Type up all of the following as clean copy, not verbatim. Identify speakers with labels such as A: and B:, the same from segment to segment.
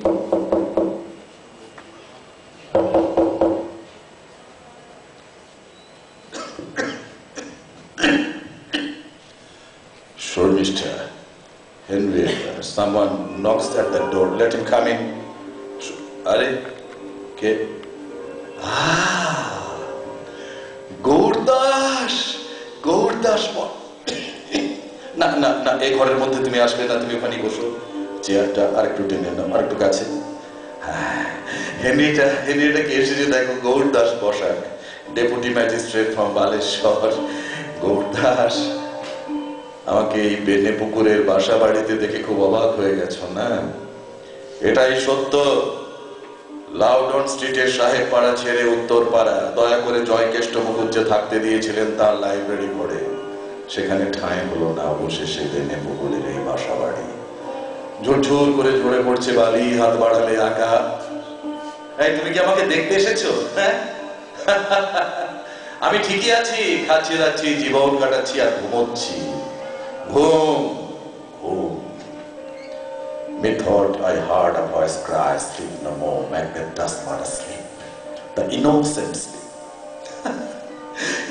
A: Sure, Mr. Henrietta. Someone knocks at the door. Let him come in. Are? Okay. Gourdas, Gourdas. না না না, এই ঘরের মধ্যে তুমি আসবে না, তুমি ওখানে বসো। চেয়ারটা আরেকটু টেনে নাও, আরেকটু কাছে। হেনরিটাকে এসেছে দেখো, Gourdas Basak, deputy magistrate from Baleshwar. Gourdas, আমাকে এই বেনে পুকুরের বাসা বাড়িতে দেখে খুব অবাক হয়ে গেছো না? এটাই সত্য, লাউডন স্ট্রিটের সাহেব পাড়া ছেড়ে উত্তর পাড়া দয়া করে জয়কেষ্ট মুখুজ্জে থাকতে দিয়েছিলেন তার লাইব্রেরি ঘরে। সেখানে ঠাঁই হলো না, অবশেষে বেনে পুকুরের এই বাসা বাড়ি। ঝুরঝুর করে ঝরে পড়ছে বালি, হাত বাড়ালে আঁকা। এই, তুমি কি আমাকে দেখতে এসেছো? হ্যাঁ, আমি ঠিকই আছি, খাচ্ছি যাচ্ছি, জীবন কাটাচ্ছি আর ঘুমোচ্ছি। ঘুম ঘুম। Methought I heard a voice cry, sleep no more, Macbeth does not sleep, the innocent sleep.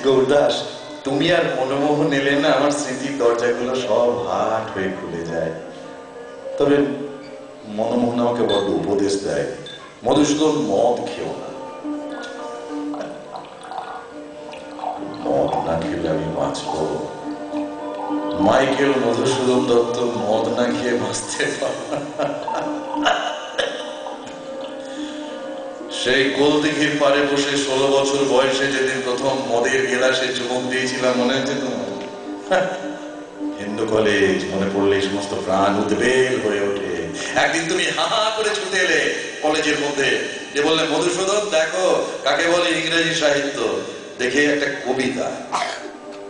A: Gourdas, তুমি আর মনমোহন এলে না, আমার স্মৃতির দরজাগুলো সব হাট হয়ে খুলে যায়। তবে মনমোহন আমাকে বড় উপদেশ দেয়, মধুসূদন মদ খেও না। মদ না খেলে আমি বাঁচবো? মাইকেল মধুসূদন দত্ত মদ না খেয়ে বাঁচতে পারে? সেই গোলদিঘির পারে বসে 16 বছর বয়সে যেদিন প্রথম মদের গেলাসে চুমুক দিয়েছিলাম, মনে হচ্ছে তোমার? হিন্দু কলেজ মনে পড়লে সমস্ত প্রাণ উদ্বেল হয়ে ওঠে। একদিন তুমি হা হা করে ছুটে এলে কলেজের মধ্যে, যে বললে, মধুসূদন দেখো কাকে বলে ইংরেজি সাহিত্য, দেখে একটা কবিতা।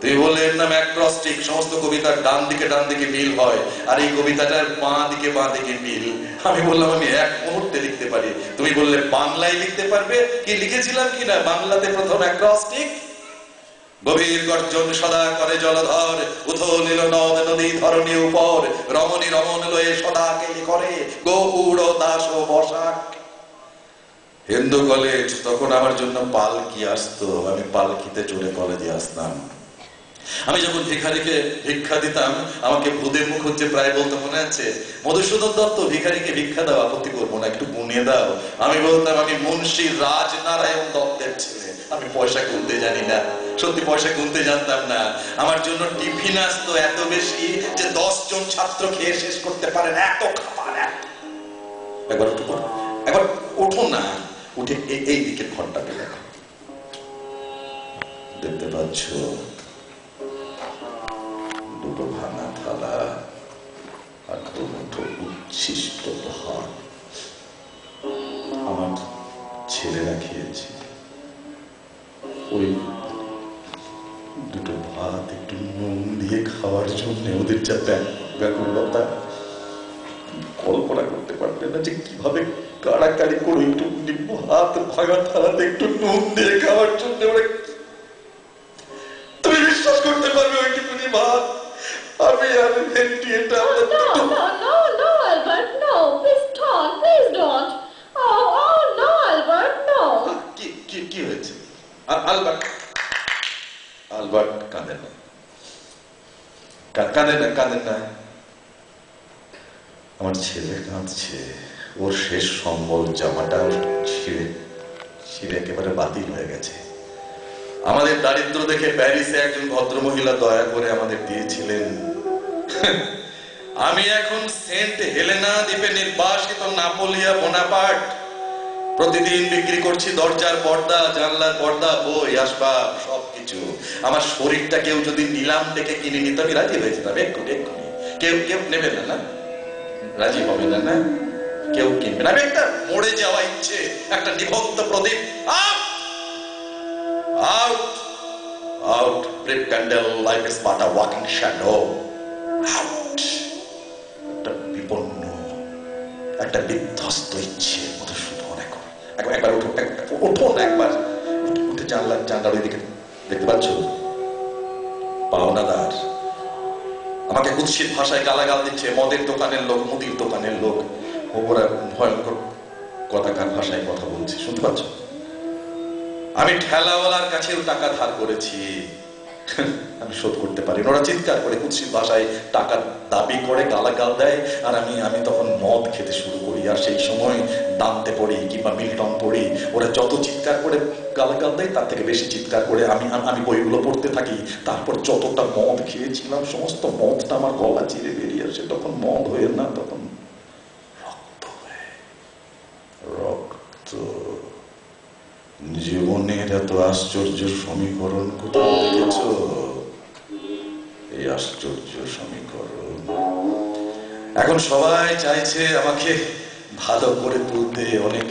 A: তুমি বললে এর নাম অ্যাক্রস্টিক, সমস্ত কবিতার ডান দিকে মিল হয়, আর এই কবিতাটার বাঁ দিকে মিল। আমি বললাম আমি এক মুহূর্তে লিখতে পারি। তুমি বললে বাংলায় লিখতে পারবে? কি লিখেছিলাম কিনা বাংলাতে প্রথম অ্যাক্রস্টিক? গভীর গর্জন সদা করে জলধর, উথল নীল নদ নদী ধরণী উপর, রমণী রমণ লয়ে সদা কেলি করে, গৌড় দাস ও বসাক। হিন্দু কলেজ, তখন আমার জন্য পালকি আসতো, আমি পালকিতে চড়ে কলেজে আসতাম। আমি যখন ভিখারিকে ভিক্ষা দিতাম, আমাকে ভূদেব মুখুজ্জে প্রায় বলতো, মনে আছে, মধুসূদন দত্ত ভিখারিকে ভিক্ষা দাও, আপত্তি করবো না, একটু গুনিয়ে দাও। আমি বলতাম আমি মুন্সি রাজনারায়ণ দত্তের ছেলে, আমি পয়সা গুনতে জানি না। সত্যি পয়সা গুনতে জানতাম না। আমার জন্য টিফিন আসতো এত বেশি যে 10 জন ছাত্র খেয়ে শেষ করতে পারেন, এত খাবার। একবার ওঠো না, উঠে এই দিকের ঘরটাকে দেখো, দেখতে পাচ্ছ দুটো ভাঙা থালা আর দুটো উচ্ছিষ্ট ভাত আমার ছেলেরা খেয়েছে। ওই দুটো ভাত একটু নুন দিয়ে খাওয়ার জন্য ওদের যা ব্যাকুলতা, কল্পনা করতে পারবে না যে কিভাবে কাড়াকাড়ি করে একটু ভাত ভাঙা থালাতে একটু নুন দিয়ে খাওয়ার জন্য। তুমি বিশ্বাস করতে পারবে ওইটুকুনি ভাত আমি আর Henrietta?
B: No, Albert, no. Please don't, please don't. Oh, no, Albert, no.
A: কি হয়েছে? আলবার্ট কাঁদে না, কাঁদে না। আমার ছেলে কাঁদছে, ওর শেষ সম্বল জামাটা ছিঁড়ে একেবারে বাতিল হয়ে গেছে। আমাদের দারিদ্র দেখে প্যারিসে একজন ভদ্রমহিলা দয়া করে আমাদের দিয়েছিলেন। আমি এখন সেন্ট হেলেনা দ্বীপে নির্বাসিত নাপোলিয়া বোনাপার্ট প্রতিদিন বিক্রি করছি দরজার পর্দা, জানলার পর্দা, বই, আসবাব, সবকিছু। আমার শরীরটা কেউ যদি নিলাম থেকে কিনে নিতে, আমি রাজি হয়ে যেতাম এক্ষুনি। কেউ নেবে না, রাজি হবে না, কেউ কিনবে না। আমি একটা মরে যাওয়া ইচ্ছে, একটা নিভক্ত প্রদীপ। Out, brief candle, life is but a walking shadow. Out. একটা বিপন্ন, একটা বিধ্বস্ত ইচ্ছে। মধুসূদন একবার উঠো না, একবার উঠে জানলার ওই দিকে দেখতে পাচ্ছ পাওনাদার আমাকে কুৎসিত ভাষায় গালাগাল দিচ্ছে। মদের দোকানের লোক, মুদির দোকানের লোক। ওরা ভয়ঙ্কর কথাকার ভাষায় কথা বলছে, শুনতে পাচ্ছ? আমি ঠেলাওয়ালার কাছেও টাকা ধার করেছি, আমি শোধ করতে পারি। ওরা চিৎকার করে কুৎসিত ভাষায় টাকা দাবি করে, গালাগাল দেয়, আর আমি তখন মদ খেতে শুরু করি। আর সেই সময় দান্তে পড়ি কিংবা মিল্টন পড়ি, ওরা যত চিৎকার করে গালাগাল দেয় তার থেকে বেশি চিৎকার করে আমি বইগুলো পড়তে থাকি। তারপর যতটা মদ খেয়েছিলাম সমস্ত মদটা আমার গলা চিরে বেরিয়ে আসে। তখন মদ হয়ে না, তখন রক্ত হয়ে। রক্ত। জীবনের এত আশ্চর্য সমীকরণ কোথাও দেখেছ? এই আশ্চর্য সমীকরণ এখন সবাই চাইছে আমাকে ভালো করে তুলতে, অনেক